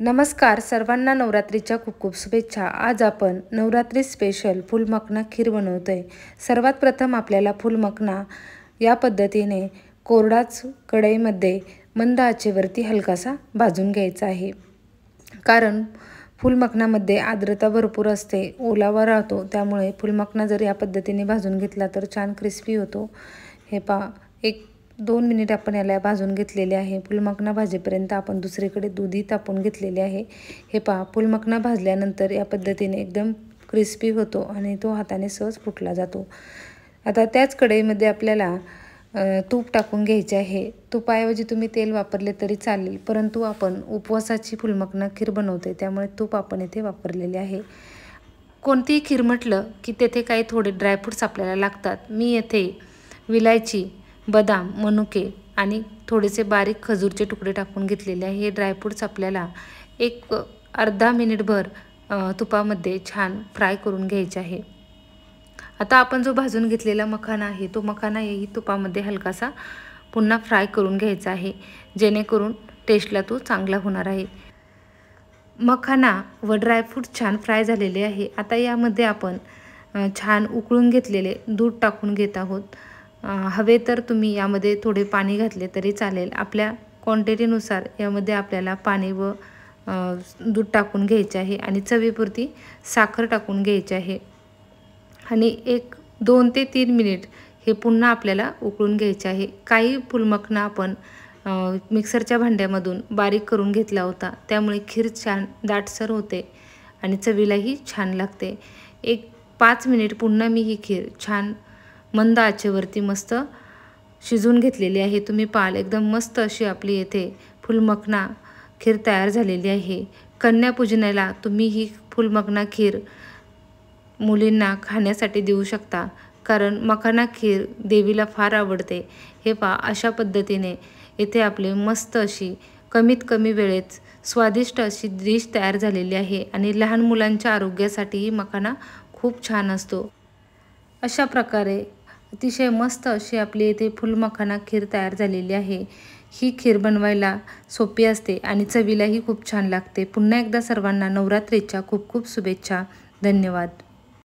नमस्कार सर्वांना नवरात्रीच्या खूप खूप शुभेच्छा। आज आपण नवरात्री स्पेशल फुल मखना खीर बनवतोय। सर्वात प्रथम आपल्याला फुल मखना या पद्धतीने कोरडाच कढईमध्ये मंद आचेवरती हलकासा भाजून घ्यायचा आहे। कारण फुल मखनामध्ये आर्द्रता भरपूर असते, ओलावा राहतो, त्यामुळे फुल मखना जर या पद्धतीने भाजून घेतला तर छान क्रिस्पी होतो। हे पहा, 1-2 मिनिट आपण याला भाजून घेतलेले आहे। फुल मखना भाजेपर्यंत आपण दुसरीकडे दूधही तापवून घेतलेले आहे। हे पहा, फुल मखना भाजल्यानंतर या पद्धतीने एकदम क्रिस्पी होतो आणि तो हाताने सहज फुटला जातो। आता त्याच कढईमध्ये आपल्याला तूप टाकून घ्यायचे आहे। तुपाऐवजी तुम्ही तेल वापरले तरी चालेल, परंतु आपण उपवासाची फुल मखना खीर बनवते, त्यामुळे तूप आपण इथे वापरलेले आहे। कोणतीही खीर म्हटलं की तेथे काही थोडे ड्रायफ्रूट्स आपल्याला लागतात। मी येथे विलायची, बदाम, मनुके आणि थोडेसे बारीक खजूरचे तुकडे टाकून घेतलेले आहे। हे ड्रायफ्रूट्स आपल्याला एक अर्धा मिनिटभर तुपामध्ये छान फ्राय करून घ्यायचे आहे। आता आपण जो भाजून घेतलेला मखाना आहे तो मखाना ही तुपामध्ये हलकासा पुन्हा फ्राय करून घ्यायचा आहे, जेणेकरून टेस्टला तो चांगला होणार आहे। मखाना व ड्रायफ्रूट छान फ्राय झालेले आहे। आता यामध्ये आपण छान उकळून घेतलेले दूध टाकून घेत आहोत। हवे तर तुम्ही यामध्ये थोडे पाणी घातले तरी चालेल। आपल्या क्वांटिटीनुसार यामध्ये आपल्याला पाणी व दूध टाकून घ्यायचे आहे आणि चवीपुरती साखर टाकून घ्यायची आहे आणि 2 ते 3 मिनिट हे पुन्हा आपल्याला उकळून घ्यायचे आहे। काही फुल मखना आपण मिक्सरच्या भांड्यामधून बारीक करून घेतला होता, त्यामुळे खीर छान दाटसर होते आणि चवीलाही छान लागते। 5 मिनिट पुन्हा मी ही खीर छान मंद आचेवरती मस्त शिजवून घेतलेली आहे। तुम्ही पाहाल एकदम मस्त अशी आपली येथे फुल मखना खीर तयार झालेली आहे। कन्यापूजनाला तुम्ही ही फुल मखना खीर मुलींना खाण्यासाठी देऊ शकता, कारण मखाना खीर देवीला फार आवडते। हे पहा, अशा पद्धतीने इथे आपले मस्त अशी कमीत कमी वेळेत स्वादिष्ट अशी डिश तयार झालेली आहे आणि लहान मुलांच्या आरोग्यासाठीही मखाना खूप छान असतो। अशा प्रकारे अतिशय मस्त अशी आपली इथे फुल मखाना खीर तयार झालेली आहे। ही खीर बनवायला सोपी असते आणि चवीलाही खूप छान लागते। पुन्हा एकदा सर्वांना नवरात्रीच्या खूप खूप शुभेच्छा। धन्यवाद।